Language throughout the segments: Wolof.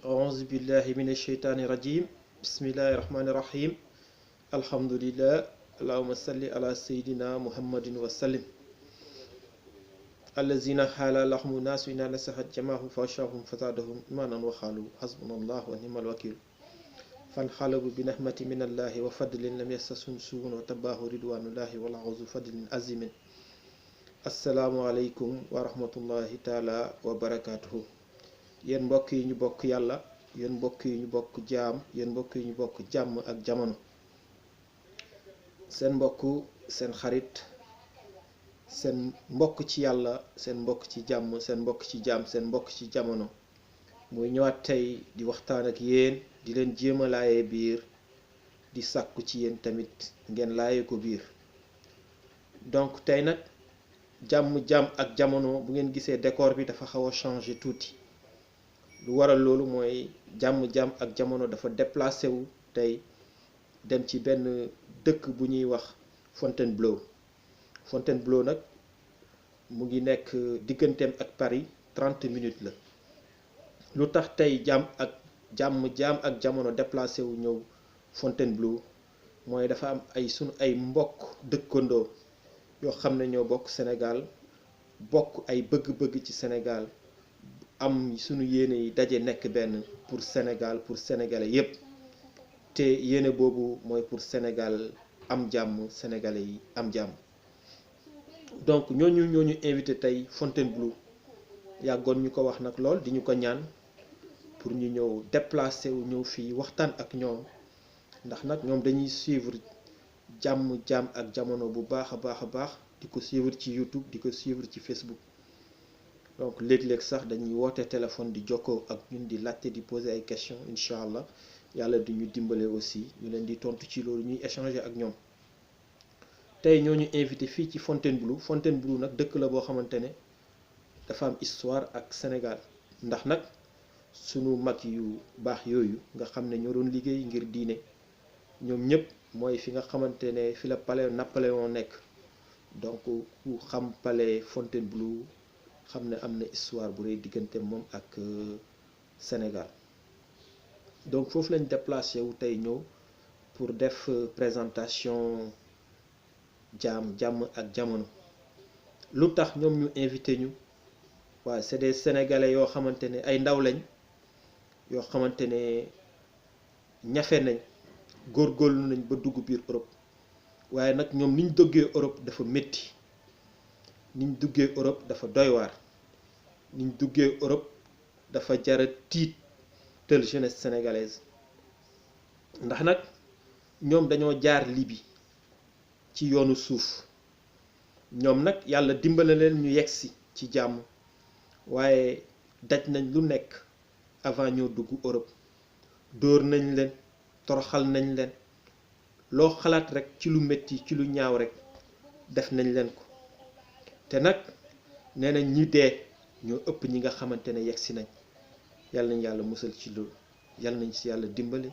أعوذ بالله من الشيطان الرجيم بسم الله الرحمن الرحيم الحمد لله اللهم صل على سيدنا محمد وسلم الذين حال لهم الناس إن نسحت جماعهم فاشاهم فزادهم إيمانا وقالوا حسبنا الله ونعم الوكيل فانقلبوا بنعمة من الله وفضل لم يمسسهم سوء وتباه رضوان الله والعوذ فضل عظيم السلام عليكم ورحمة الله تعالى وبركاته yéen mbokk yi ñu bokk yàlla yéen mbokk yi ñu bokk jaam yéen mbokk yi ñu bokk jàmm ak jamono seen mbokk seen xarit seen mbokk ci yàlla seen mbokk ci jàmm seen mbokk ci jaam seen mbokk ci jamono muy ñëwaat tey di waxtaan ak yéen di leen jéem a laayee biir di sàkku ci yéen tamit ngeen laayee ko biir donc tey nag jàmm ak jamono bu ngeen gisee décor bi dafa xaw a changé tuuti lu waral loolu mooy jàmm ak jamono dafa déplacé wu tey dem ci benn dëkk bu ñuy wax Fontainebleau nag mu ngi nekk digganteem ak Paris 30 minutes la lu tax tey jàmm ak jamono déplacé wu ñëw Fontainebleau mooy dafa am sunu ay mbokk dëkkandoo yoo xam ne ñoo bokk Sénégal bokk ay bëgg-bëgg ci Sénégal am sunu yéene yi daje nekk benn pour Sénégal pour sénégalais yépp te yéene boobu mooy pour Sénégal am jàmm sénégalais yi am jàmm donc ñooñu invité tey Fontainebleau yàggoon ñu ko wax nag lool di ñu ko ñaan pour ñu ñëw déplacé wu ñëw fii waxtaan ak ñoom ndax nag ñoom dañuy suivre jàmm ak jamono bu baax a baax di ko suivre ci YouTube di ko suivre ci Facebook donc léeg-léeg sax dañuy woote téléphone di jokkoo ak ñun di laajte di poser ay questions incha allah yàlla di ñu dimbale aussi ñu leen di tontu ci loolu ñuy échanger ak ñoom tey ñoo ñu invité fii ci Fontainebleau nag dëkk la boo xamante ne dafa am histoire ak Sénégal ndax nag sunu mag yu baax yooyu nga xam ne ñoo doon liggéey ngir diine ñoom ñëpp mooy fi nga xamante ne fi la palais Napoléon nekk donc ku xam palais Fontainebleau xam ne am na histoire bu rëy diggante moom ak Sénégal donc foofu lañ déplacé wu tey ñëw pour def présentation jàmm ak jamono lu tax ñoom ñu invité ñu waaye c'est des sénégalais yoo xamante ne ay ndaw lañ yoo xamante ne ñafe nañ góorgóorlu nañ ba dugg biir Europe waaye nag ñoom niñ duggee Europe dafa métti niñ duggee Europe dafa doy waar niñ duggee Europe dafa jara tiit tël jeunesse sénégalaise ndax nag ñoom dañoo jaar Libye ci yoonu suuf ñoom nag yàlla dimbale leen ñu yegsi ci jàmm waaye daj nañ lu nekk avant ñoo dugg Europe dóor nañ leen toroxal nañ leen loo xalaat rek ci lu metti ci lu ñaaw rek def nañ leen ko te nag nee nañ ñi dee ñoo ëpp ñi nga xamante ne yegsi nañ yàlla nañ yàlla musal ci loolu yàlla nañ ci yàlla dimbali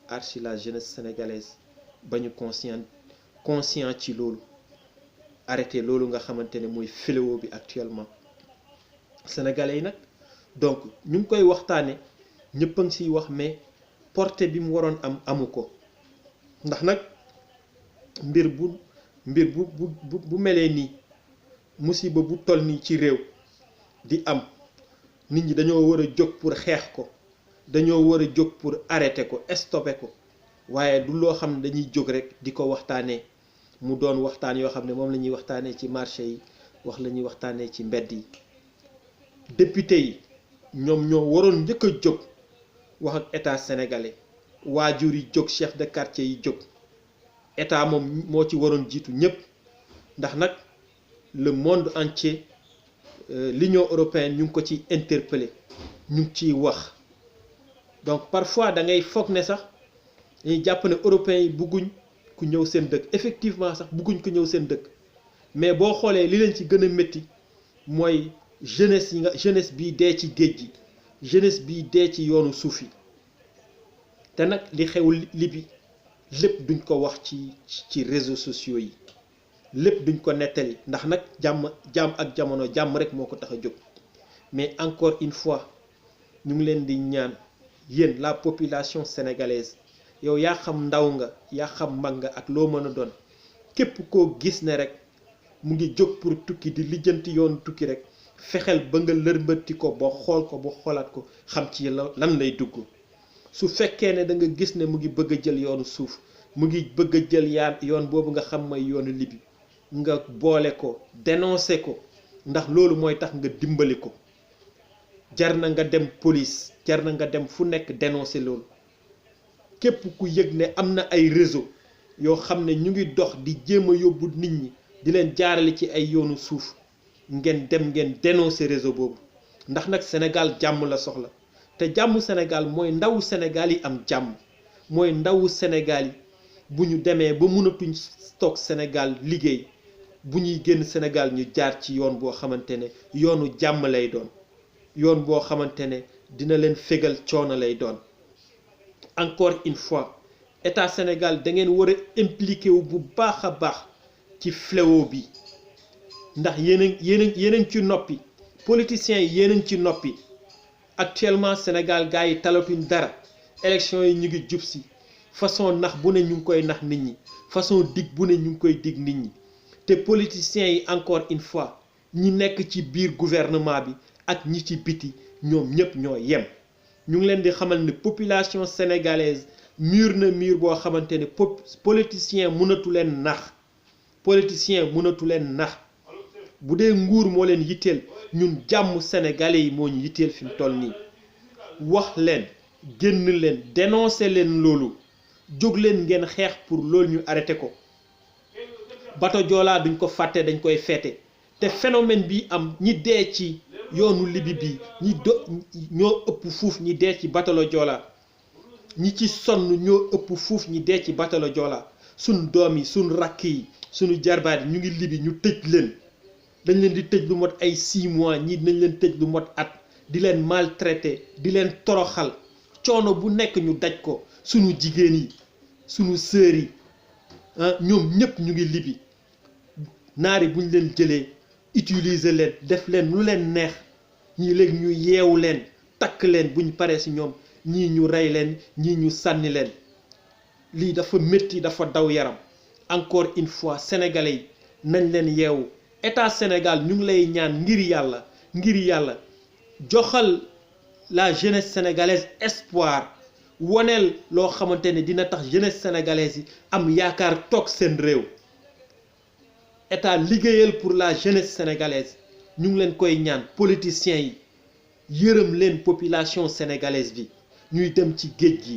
archi la jeunesse sénégalaise ba ñu conscient ci loolu arrêté loolu nga xamante ne mooy fléau bi actuellement sénégalais yi nag donc ñu ngi koy waxtaane ñëpp a ngi siy wax mais portée bi mu waroon amu ko ndax nag mbir bu melee nii musiba bu toll nii ci réew di am nit ñi dañoo war a jóg pour xeex ko dañoo war a jóg pour arrêter ko stopper ko waaye du loo xam ne dañuy jóg rek di ko waxtaanee mu doon waxtaan yoo xam ne moom la ñuy waxtaanee ci marché yi wax la ñuy waxtaanee ci mbedd yi député yi ñoom ñoo waroon njëkk a jóg wax ak état sénégalais waajur yi jóg chef de quartier yi jóg état moom moo ci waroon jiitu ñëpp ndax nag le monde entier l'Union européenne ñu ngi ko ci interpellé ñu ngi ciy wax donc parfois da ngay foog ne sax dañuy jàpp ne européens yi bugguñ ku ñëw seen dëkk effectivement sax bugguñ ku ñëw seen dëkk mais boo xoolee li leen ci gën a métti mooy jeunesse bii dee ci géej gi jeunesse bii dee ci yoonu suuf yi te nag li xew Libye lépp duñ ko wax ci réseaux sociaux yi lépp duñ ko nettali ndax nag jàmm ak jamono jàmm rek moo ko tax a jóg mais encore une fois ñu ngi leen di ñaan yéen la population sénégalaise yow yaa xam ndaw nga yaa xam mag nga ak loo mën a doon képp koo gis ne rek mu ngi jóg pour tukki di lijjanti yoonu tukki rek fexeel ba nga lërbati ko ba xool ko ba xoolaat ko xam ci lan lay dugg su fekkee ne da nga gis ne mu ngi bëgg a jël yoonu suuf mu ngi bëgg a jël yoon boobu nga xam mooy yoonu Libi nga boole ko dénoncer ko ndax loolu mooy tax nga dimbali ko jar na nga dem police jar na nga dem fu nekk dénoncer loolu képp ku yëg ne am na ay réseau yoo xam ne ñu ngi dox di jéem a yóbbu nit ñi di leen jaarale ci ay yoonu suuf ngeen dem ngeen dénoncer réseau boobu ndax nag Sénégal jàmm la soxla te jàmm Sénégal mooy ndawu Sénégal yi am jàmm mooy ndawu Sénégal yi bu ñu demee ba mënatuñ toog Sénégal liggéey bu ñuy génn Sénégal ñu jaar ci yoon boo xamante ne yoonu jàmm lay doon yoon boo xamante ne dina leen fégal coono lay doon. Encore une fois état Sénégal da ngeen war a impliqué wu bu baax a baax ci fléau bi ndax yéen ci noppi politiciens yi yéen ci noppi actuellement Sénégal gars yi talatuñ dara élection yi ñu ngi jub si façon nax bu ne ñu ngi koy nax nit ñi façon dig bu ne ñu ngi koy dig nit ñi te politiciens yi encore une fois ñi nekk ci biir gouvernement bi ak ñi ci biti ñoom ñëpp ñoo yem ñu ngi leen di xamal ne population sénégalaise mur na mur boo xamante ne politicien mënatu leen nax politicien mënatu leen nax bu dee nguur moo leen yitteel ñun jàmm sénégalais yi moo ñu yitteel fi mu toll nii wax leen génn leen dénoncer leen loolu jóg leen ngeen xeex pour loolu ñu arrêté ko bato Joola duñ ko fàtte dañ koy feete te phénomène bi am ñi dee ci yoonu Libi bi ñoo ëpp fuuf ñi dee ci bato Joola ñi ci sonn ñoo ëpp fuuf ñi dee ci bato Joola suñ doom yi suñ rakk yi suñu jarbaat yi ñu ngi Libi ñu tëj leen dañ leen di tëj lu mot ay 6 mois ñii nañ leen tëj lu mot at di leen maltraité di leen toroxal coono bu nekk ñu daj ko suñu jigéen yi suñu sœur yi ñoom ñëpp ñu ngi Libi naari buñ leen jëlee utiliser leen def leen lu leen neex ñii léegi ñu yeewu leen takk leen buñ paree ci ñoom ñii ñu rey leen ñii ñu sànni leen lii dafa métti dafa daw yaram encore une fois sénégalais yi nañ leen yeewu état Sénégal ñu ngi lay ñaan ngir yàlla joxal la jeunesse sénégalaise espoir woneel loo xamante ne dina tax jeunesse sénégalaise yi am yaakaar toog seen réew état liggéeyal pour la jeunesse sénégalaise ñu ngi leen koy ñaan politiciens yi yërëm leen population sénégalaise bi ñuy dem ci géej gi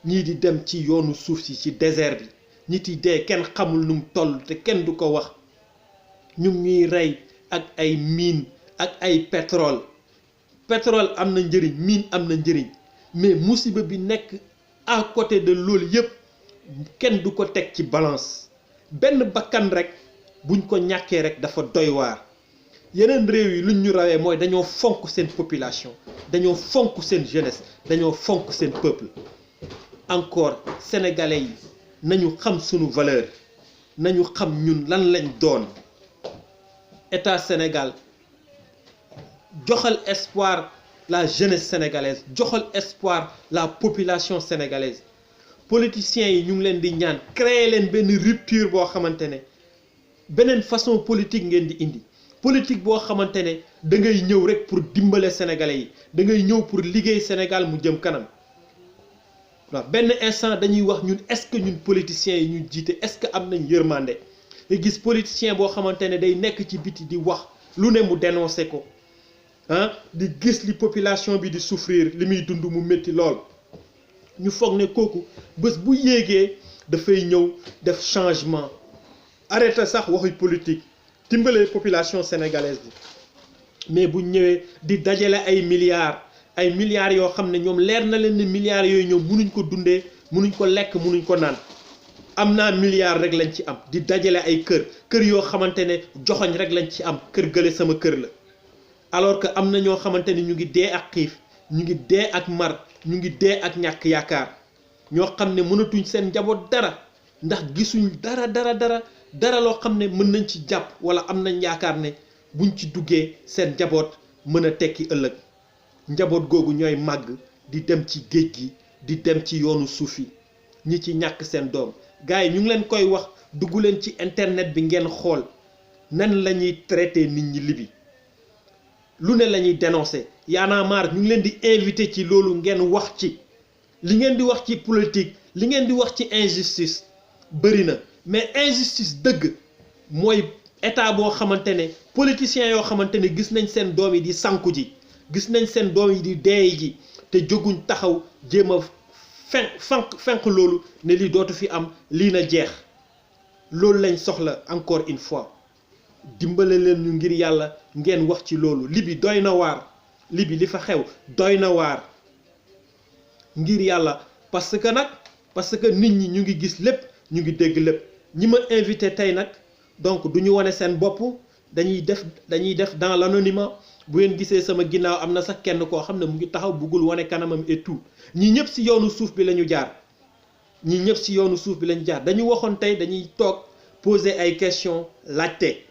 ñii di dem ci yoonu suuf si ci désert bi nit yi dee kenn xamul nu mu toll te kenn du ko wax ñu ngi ñuy rey ak ay mine ak ay pétrole am na njëriñ mine am na njëriñ mais musiba bi nekk à côté de loolu yépp kenn du ko teg ci balance benn bakkan rek buñ ko ñàkkee rek dafa doy waar yeneen réew yi luñ ñu rawee mooy dañoo fonk seen population dañoo fonk seen jeunesse dañoo fonk seen peuple encore sénégalais yi nañu xam sunu valeur nañu xam ñun lan lañ doon état Sénégal joxal espoir la jeunesse sénégalaise joxal espoir la population sénégalaise politiciens yi ñu ngi leen di ñaan créer leen benn rupture boo xamante ne beneen façon politique ngeen di indi politique boo xamante ne da ngay ñëw rek pour dimbale sénégalais yi da ngay ñëw pour liggéey Sénégal mu jëm kanam waaw benn instant dañuy wax ñun est-ce que ñun politiciens yi ñu jiite est-ce que am nañ yërmande nga gis politicien boo xamante ne day nekk ci biti di wax lu ne mu dénoncé ko di gis li population bi di souffrir li muy dund mu métti lool ñu foog ne kooku bés bu yéegee dafay ñëw def changement arrêté sax waxuy politique dimbale population sénégalaise bi mais bu ñëwee di dajale ay milliards yoo xam ne ñoom leer na leen ne milliards yooyu ñoom mënuñ ko dundee mënuñ ko lekk mënuñ ko naan am naa milliards rek lañ ci am di dajale ay kër yoo xamante ne joxoñ rek lañ ci am kër gële sama kër la alors que am na ñoo xamante ne ñu ngi dee ak xiif ñu ngi dee ak mar ñu ngi dee ak ñàkk yaakaar ñoo xam ne mënatuñ seen njaboot dara ndax gisuñ dara loo xam ne mën nañ ci jàpp wala am nañ yaakaar ne buñ ci duggee seen njaboot mën a tekki ëllëg njaboot googu ñooy màgg di dem ci géej gi di dem ci yoonu suuf yi ñi ci ñàkk seen doom gars yi ñu ngi leen koy wax dugg leen ci internet bi ngeen xool nan la ñuy traité nit ñi Libye lu ne la ñuy dénoncé Y'en a marre ñu ngi leen di invité ci loolu ngeen wax ci li ngeen di wax ci politique li ngeen di wax ci injustice bëri na mais injustice dëgg mooy état boo xamante ne politiciens yoo xamante ne gis nañ seen doom yi di sanku ji gis nañ seen doom yi di deey ji te jóguñ taxaw jéem a fenk loolu ne lii dootu fi am lii na jeex loolu lañ soxla encore une fois dimbale leen ñu ngir yàlla ngeen wax ci loolu Libye doy na waar Libye li fa xew doy na waar ngir yàlla parce que nit ñi ñu ngi gis lépp ñu ngi dégg lépp ñi ma invité tey nag donc du ñu wane seen bopp dañuy def dans l'anonymat bu ngeen gisee sama ginnaaw am na sax kenn koo xam ne mu ngi taxaw buggul wane kanamam et tout ñi ñëpp ci yoonu suuf bi la ñu jaar dañu waxoon tey dañuy toog poser ay questions laajte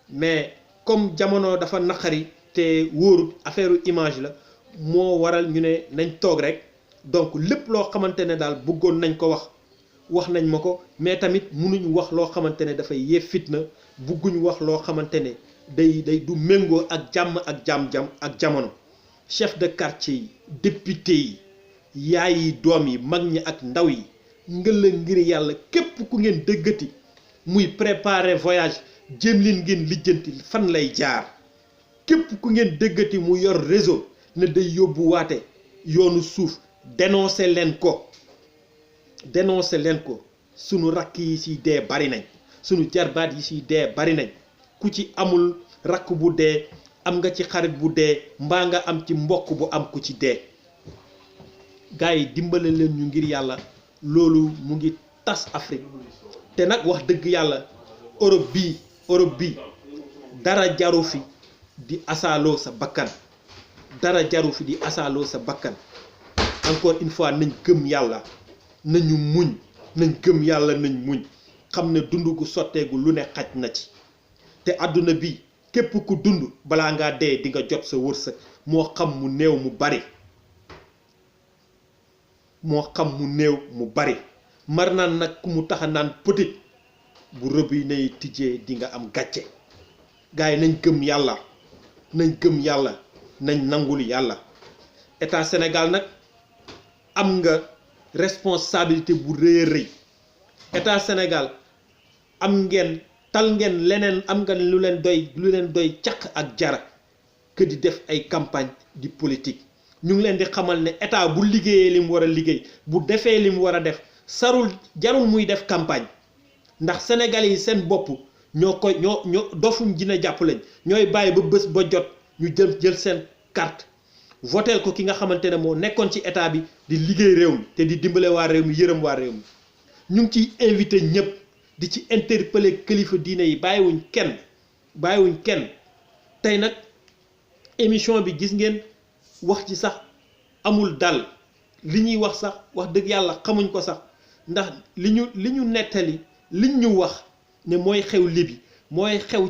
mais comme jamono dafa naqari te wóorut affaire image la moo waral ñu ne nañ toog rek donc lépp loo xamante ne daal bëggoon nañ ko wax nañ ma ko mais tamit mënuñ wax loo xamante ne dafay yee fitna bëgguñ wax loo xamante ne day du méngoo ak jàmm ak jamono chef de quartier yi député yi yaay yi doom yi mag ñi ak ndaw yi ngëla ngir yàlla képp ku ngeen dëggati muy préparer voyage jéem leen ngeen lijjanti fan lay jaar képp ku ngeen dëggati mu yor réseau ne day yóbbu waate yoonu suuf dénoncé leen ko sunu rakk yi ci dee bari nañ sunu jarbaat yi ci dee bari nañ ku ci amul rakk bu dee am nga ci xarit bu dee mbaa nga am ci mbokk bu am ku ci dee gars yi dimbale leen ñu ngir yàlla loolu mu ngi tas Afrique te nag wax dëgg yàlla Europe bii dara jaru fi di asaaloo sa bakkan encore une fois nañ gëm yàlla nañu muñ nañ muñ xam ne dund gu sotteegu lu ne xaj na ci te àdduna bi képp ku dund balaa ngaa dee di nga jot sa wërsëg moo xam mu néew mu bari mar naan nag ku mu taxa naan petit bu rëbb yi nay tijjee di nga am gàcce gars yi nañ gëm yàlla nañ nangul yàlla état Sénégal nag am nga responsabilité bu rëy a rëy état Sénégal tal ngeen leneen am nga lu leen doy caq ak jara que di def ay campagne di politique ñu ngi leen di xamal ne état bu liggéeyee li mu war a liggéey bu defee li mu war a def jarul muy def campagne ndax Sénégalais yi seen bopp ñoo dofuñ dina jàpp lañ ñooy bàyyi ba bés ba jot ñu jël seen carte voteel ko ki nga xamante ne moo nekkoon ci état bi di liggéey réew mi te di dimbale waa réew mi yërëm waa réew mi ñu ngi ciy invité ñëpp di ci interpeller kilifa diine yi bàyyiwuñ kenn tey nag émission bi gis ngeen wax ci sax amul dal li ñuy wax sax wax dëgg yàlla xamuñ ko sax ndax li ñu nettali liñ ñu wax ne mooy xew Libye mooy xew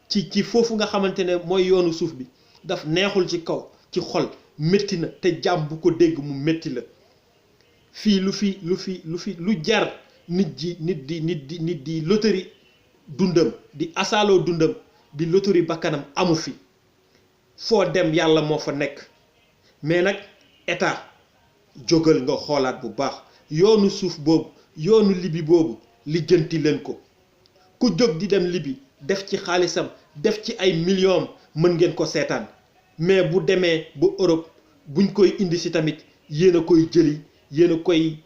ci foofu nga xamante ne mooy yoonu suuf bi daf neexul ci kaw ci xol métti na te jàmm bu ko dégg mu métti la fii lu jar nit di loterie dundam di asaaloo dundam di loterie bakkanam amu fi foo dem yàlla moo fa nekk mais nag état jógal nga xoolaat bu baax yoonu suuf boobu yoonu Libye boobu lijjanti leen ko ku jóg di dem Libye def ci xaalisam def ci ay millions mën ngeen ko seetaan mais bu demee ba Europe buñ koy indi si tamit yéen a koy jëli yéen a koy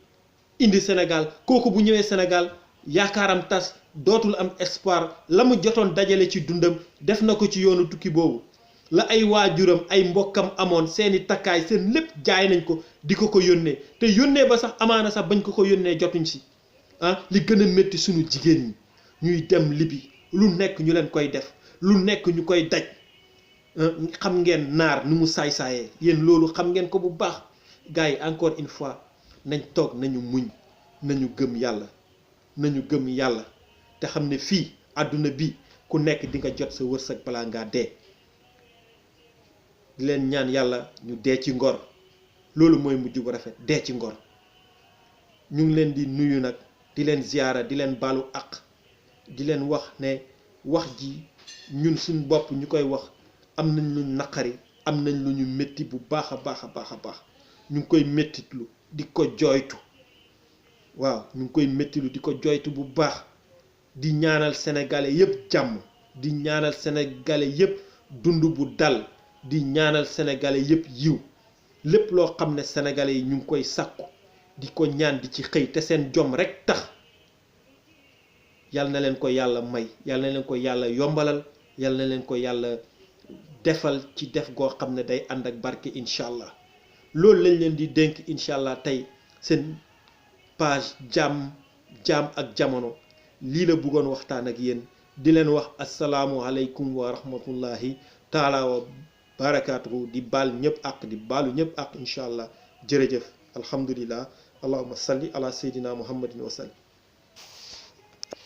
indi Sénégal kooku bu ñëwee Sénégal yaakaaram tas dootul am espoir la mu jotoon dajale ci dundam def na ko ci yoonu tukki boobu la ay waajuram ay mbokkam amoon seeni takkaay seen lépp jaay nañ ko di ko yónnee te yónnee ba sax amaana sax bañ ko yónnee jotuñ si li gën a métti suñu jigéen ñi ñuy dem Libye lu nekk ñu leen koy def lu nekk ñu koy daj xam ngeen naar nu mu saay-saayee yéen loolu xam ngeen ko bu baax gars yi encore une fois nañ toog nañu muñ nañu gëm yàlla te xam ne fii àdduna bi ku nekk di nga jot sa wërsëg balaa ngaa dee di leen ñaan yàlla ñu dee ci ngor loolu mooy mujj bu rafet dee ci ngor. ñu ngi leen di nuyu nag di leen ziyaara di leen baalu àq di leen wax ne wax ji ñun suñ bopp ñu koy wax am nañ lu naqari am nañ lu ñu métti bu baax a baax a baax a baax ñu ngi koy méttitlu di ko jooytu waaw ñu ngi koy méttitlu di ko jooytu bu baax di ñaanal sénégalais yépp jàmm di ñaanal sénégalais yépp dund bu dal di ñaanal sénégalais yépp yiw lépp loo xam ne sénégalais yi ñu ngi koy sàkku di ko ñaan di ci xëy te seen jom rekk tax yal na leen ko yàlla may yal na leen ko yàlla yombalal yal na leen ko yàlla defal ci def goo xam ne day ànd ak barke incha allah loolu lañ leen di dénk incha allah tey seen page jaam ak jamono lii la bëggoon waxtaan ak yéen di leen wax asalaamualeykum wa rahmatullahi taala wa barakaatuhu di baal ñëpp ak di baalu ñëpp ak incha allah jërëjëf alhamdulillah allahumma salli ala sayyidina muhammadin wa sallim